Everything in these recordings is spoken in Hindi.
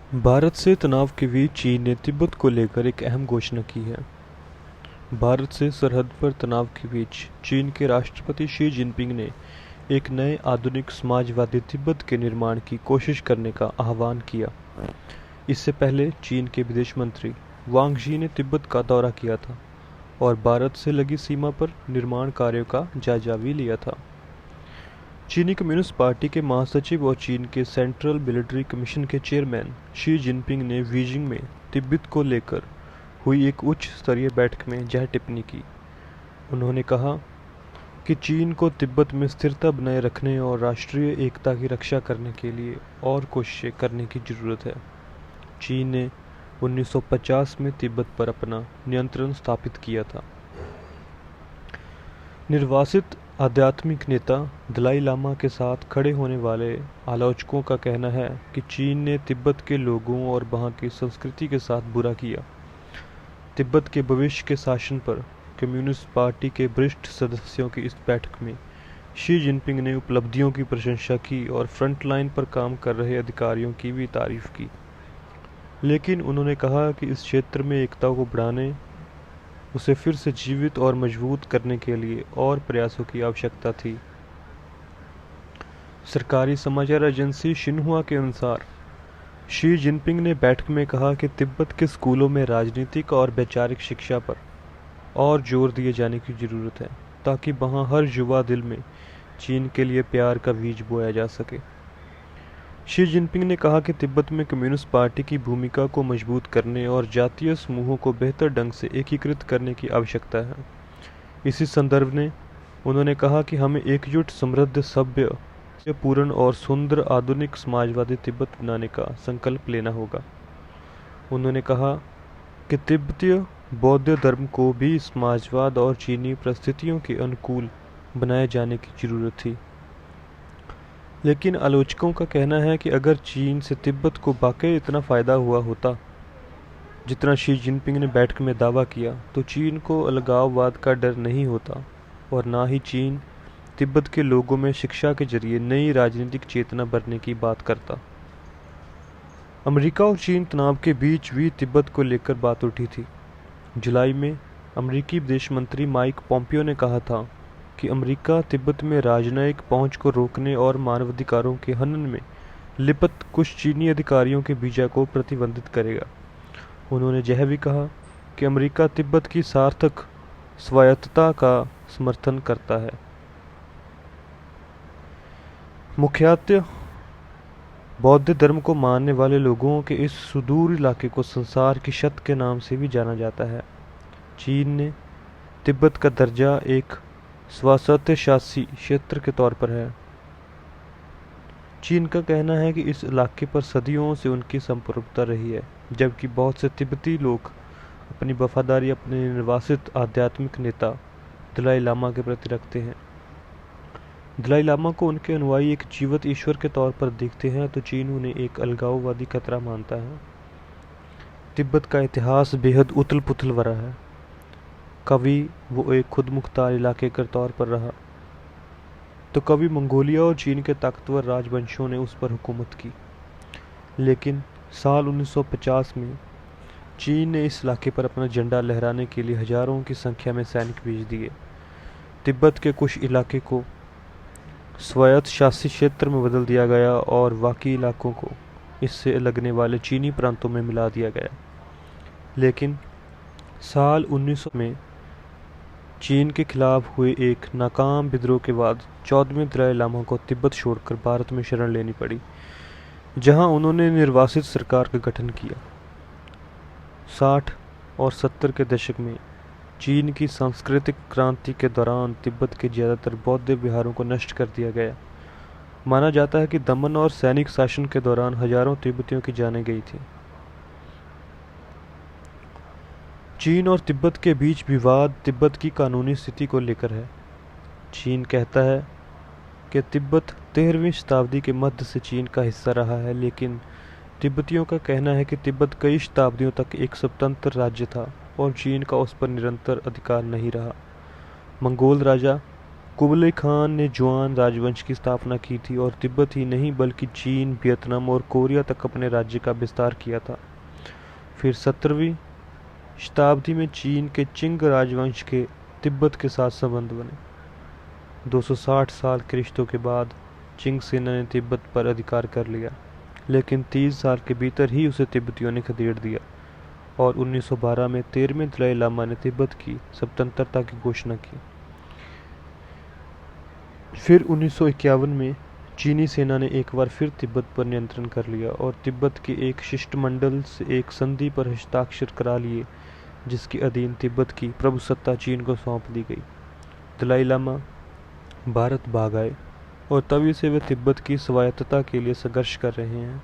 भारत से तनाव के बीच चीन ने तिब्बत को लेकर एक अहम घोषणा की है। भारत से सरहद पर तनाव के बीच चीन के राष्ट्रपति शी जिनपिंग ने एक नए आधुनिक समाजवादी तिब्बत के निर्माण की कोशिश करने का आह्वान किया। इससे पहले चीन के विदेश मंत्री वांग यी ने तिब्बत का दौरा किया था और भारत से लगी सीमा पर निर्माण कार्यों का जायजा भी लिया था। चीनी कम्युनिस्ट पार्टी के महासचिव और चीन के सेंट्रल मिलिट्री कमीशन के चेयरमैन शी जिनपिंग ने बीजिंग में तिब्बत को लेकर हुई एक उच्च स्तरीय बैठक में यह टिप्पणी की। उन्होंने कहा कि चीन को तिब्बत में स्थिरता बनाए रखने और राष्ट्रीय एकता की रक्षा करने के लिए और कोशिशें करने की जरूरत है। चीन ने 1950 में तिब्बत पर अपना नियंत्रण स्थापित किया था। निर्वासित आध्यात्मिक नेता दलाई लामा के साथ खड़े होने वाले आलोचकों का कहना है कि चीन ने तिब्बत के लोगों और वहां की संस्कृति के साथ बुरा किया। तिब्बत के भविष्य के शासन पर कम्युनिस्ट पार्टी के वरिष्ठ सदस्यों की इस बैठक में शी जिनपिंग ने उपलब्धियों की प्रशंसा की और फ्रंटलाइन पर काम कर रहे अधिकारियों की भी तारीफ की। लेकिन उन्होंने कहा कि इस क्षेत्र में एकता को बढ़ाने, उसे फिर से जीवित और मजबूत करने के लिए और प्रयासों की आवश्यकता थी। सरकारी समाचार एजेंसी शिन्हुआ के अनुसार शी जिनपिंग ने बैठक में कहा कि तिब्बत के स्कूलों में राजनीतिक और वैचारिक शिक्षा पर और जोर दिए जाने की जरूरत है ताकि वहां हर युवा दिल में चीन के लिए प्यार का बीज बोया जा सके। शी जिनपिंग ने कहा कि तिब्बत में कम्युनिस्ट पार्टी की भूमिका को मजबूत करने और जातीय समूहों को बेहतर ढंग से एकीकृत करने की आवश्यकता है। इसी संदर्भ में उन्होंने कहा कि हमें एकजुट, समृद्ध, सभ्य, पूर्ण और सुंदर आधुनिक समाजवादी तिब्बत बनाने का संकल्प लेना होगा। उन्होंने कहा कि तिब्बतीय बौद्ध धर्म को भी समाजवाद और चीनी परिस्थितियों के अनुकूल बनाए जाने की जरूरत थी। लेकिन आलोचकों का कहना है कि अगर चीन से तिब्बत को वाकई इतना फ़ायदा हुआ होता जितना शी जिनपिंग ने बैठक में दावा किया, तो चीन को अलगाववाद का डर नहीं होता और ना ही चीन तिब्बत के लोगों में शिक्षा के जरिए नई राजनीतिक चेतना भरने की बात करता। अमेरिका और चीन तनाव के बीच भी तिब्बत को लेकर बात उठी थी। जुलाई में अमेरिकी विदेश मंत्री माइक पोम्पियो ने कहा था कि अमेरिका तिब्बत में राजनयिक पहुंच को रोकने और मानवाधिकारों के हनन में लिप्त कुछ चीनी अधिकारियों के वीजा को प्रतिबंधित करेगा। उन्होंने यह भी कहा कि अमेरिका तिब्बत की सार्थक स्वायत्तता का समर्थन करता है। मुख्यतः बौद्ध धर्म को मानने वाले लोगों के इस सुदूर इलाके को संसार की छत के नाम से भी जाना जाता है। चीन ने तिब्बत का दर्जा एक स्वायत्तशासी क्षेत्र के तौर पर है। चीन का कहना है कि इस इलाके पर सदियों से उनकी संप्रभुता रही है, जबकि बहुत से तिब्बती लोग अपनी वफादारी अपने निर्वासित आध्यात्मिक नेता दलाई लामा के प्रति रखते हैं। दलाई लामा को उनके अनुयायी एक जीवित ईश्वर के तौर पर देखते हैं, तो चीन उन्हें एक अलगाववादी खतरा मानता है। तिब्बत का इतिहास बेहद उथल पुथल भरा है। कभी वो एक खुद मुख्तार इलाके के तौर पर रहा, तो कभी मंगोलिया और चीन के ताकतवर राजवंशों ने उस पर हुकूमत की। लेकिन साल 1950 में चीन ने इस इलाके पर अपना झंडा लहराने के लिए हजारों की संख्या में सैनिक भेज दिए। तिब्बत के कुछ इलाके को स्वायत्त शासी क्षेत्र में बदल दिया गया और बाकी इलाकों को इससे लगने वाले चीनी प्रांतों में मिला दिया गया। लेकिन साल 1900 में चीन के खिलाफ हुए एक नाकाम विद्रोह के बाद 14वें दलाई लामा को तिब्बत छोड़कर भारत में शरण लेनी पड़ी, जहां उन्होंने निर्वासित सरकार का गठन किया। 60 और 70 के दशक में चीन की सांस्कृतिक क्रांति के दौरान तिब्बत के ज़्यादातर बौद्ध विहारों को नष्ट कर दिया गया। माना जाता है कि दमन और सैनिक शासन के दौरान हजारों तिब्बतियों की जानें गई थी। चीन और तिब्बत के बीच विवाद तिब्बत की कानूनी स्थिति को लेकर है। चीन कहता है कि तिब्बत 13वीं शताब्दी के मध्य से चीन का हिस्सा रहा है, लेकिन तिब्बतियों का कहना है कि तिब्बत कई शताब्दियों तक एक स्वतंत्र राज्य था और चीन का उस पर निरंतर अधिकार नहीं रहा। मंगोल राजा कुबलाई खान ने जुआन राजवंश की स्थापना की थी और तिब्बत ही नहीं बल्कि चीन, वियतनाम और कोरिया तक अपने राज्य का विस्तार किया था। फिर 17वीं शताब्दी में चीन के चिंग राजवंश के तिब्बत के साथ संबंध बने। 260 साल के रिश्तों के बाद चिंग सेना ने तिब्बत पर अधिकार कर लिया, लेकिन 30 साल के भीतर ही उसे तिब्बतियों ने खदेड़ दिया और 1912 में 13वें दलाई लामा ने तिब्बत की स्वतंत्रता की घोषणा की। फिर 1951 में चीनी सेना ने एक बार फिर तिब्बत पर नियंत्रण कर लिया और तिब्बत के एक शिष्टमंडल से एक संधि पर हस्ताक्षर करा लिए, जिसके अधीन तिब्बत की प्रभुसत्ता चीन को सौंप दी गई। दलाई लामा भारत भाग आए और तभी से वे तिब्बत की स्वायत्तता के लिए संघर्ष कर रहे हैं।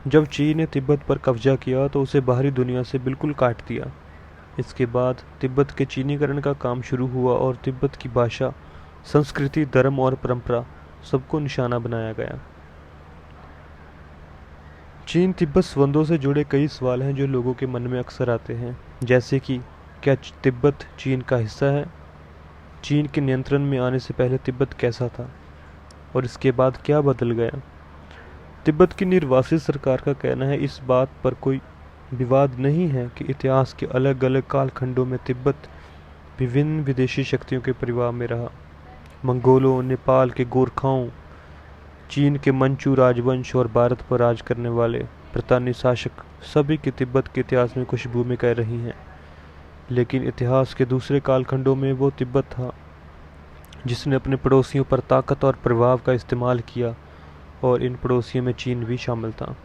जब चीन ने तिब्बत पर कब्जा किया तो उसे बाहरी दुनिया से बिल्कुल काट दिया। इसके बाद तिब्बत के चीनीकरण का काम शुरू हुआ और तिब्बत की भाषा, संस्कृति, धर्म और परंपरा सबको निशाना बनाया गया। चीन तिब्बत संबंधों से जुड़े कई सवाल हैं जो लोगों के मन में अक्सर आते हैं, जैसे कि क्या तिब्बत चीन का हिस्सा है? चीन के नियंत्रण में आने से पहले तिब्बत कैसा था और इसके बाद क्या बदल गया? तिब्बत की निर्वासित सरकार का कहना है इस बात पर कोई विवाद नहीं है कि इतिहास के अलग अलग कालखंडों में तिब्बत विभिन्न विदेशी शक्तियों के प्रभाव में रहा। मंगोलों, नेपाल के गोरखाओं, चीन के मंचू राजवंश और भारत पर राज करने वाले ब्रितानी शासक सभी की तिब्बत के इतिहास में कुछ भूमिकाएं रही हैं। लेकिन इतिहास के दूसरे कालखंडों में वो तिब्बत था जिसने अपने पड़ोसियों पर ताकत और प्रभाव का इस्तेमाल किया और इन पड़ोसियों में चीन भी शामिल था।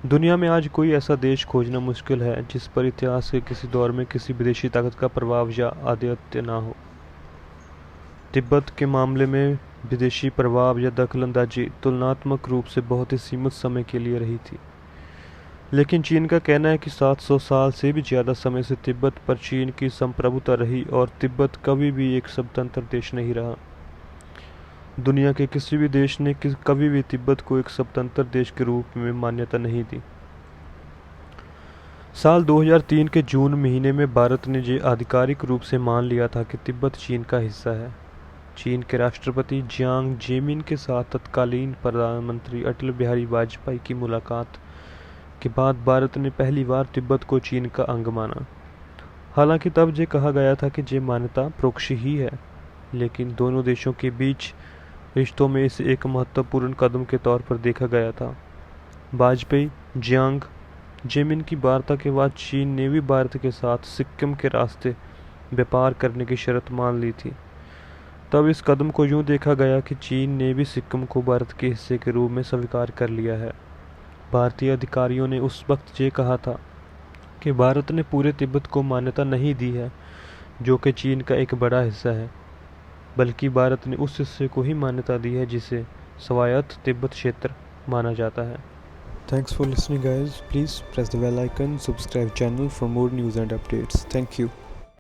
दुनिया में आज कोई ऐसा देश खोजना मुश्किल है जिस पर इतिहास के किसी दौर में किसी विदेशी ताकत का प्रभाव या आधिपत्य ना हो। तिब्बत के मामले में विदेशी प्रभाव या दखलंदाजी तुलनात्मक रूप से बहुत ही सीमित समय के लिए रही थी, लेकिन चीन का कहना है कि 700 साल से भी ज़्यादा समय से तिब्बत पर चीन की संप्रभुता रही और तिब्बत कभी भी एक स्वतंत्र देश नहीं रहा। दुनिया के किसी भी देश ने कभी भी तिब्बत को एक स्वतंत्र देश के रूप में मान्यता नहीं दी। साल 2003 के जून महीने में भारत ने ये आधिकारिक रूप से मान लिया था कि तिब्बत चीन का हिस्सा है। चीन के राष्ट्रपति जियांग जेमिन के साथ तत्कालीन प्रधानमंत्री अटल बिहारी वाजपेयी की मुलाकात के बाद भारत ने पहली बार तिब्बत को चीन का अंग माना। हालांकि तब ये कहा गया था कि ये मान्यता प्रोक्ष ही है, लेकिन दोनों देशों के बीच रिश्तों में इसे एक महत्वपूर्ण कदम के तौर पर देखा गया था। वाजपेयी जियांग जेमिन की वार्ता के बाद चीन ने भी भारत के साथ सिक्किम के रास्ते व्यापार करने की शर्त मान ली थी। तब इस कदम को यूं देखा गया कि चीन ने भी सिक्किम को भारत के हिस्से के रूप में स्वीकार कर लिया है। भारतीय अधिकारियों ने उस वक्त ये कहा था कि भारत ने पूरे तिब्बत को मान्यता नहीं दी है, जो कि चीन का एक बड़ा हिस्सा है, बल्कि भारत ने उस हिस्से को ही मान्यता दी है जिसे स्वायत्त तिब्बत क्षेत्र माना जाता है। Thanks for listening guys. Please press the bell icon, subscribe channel for more news and updates. Thank you.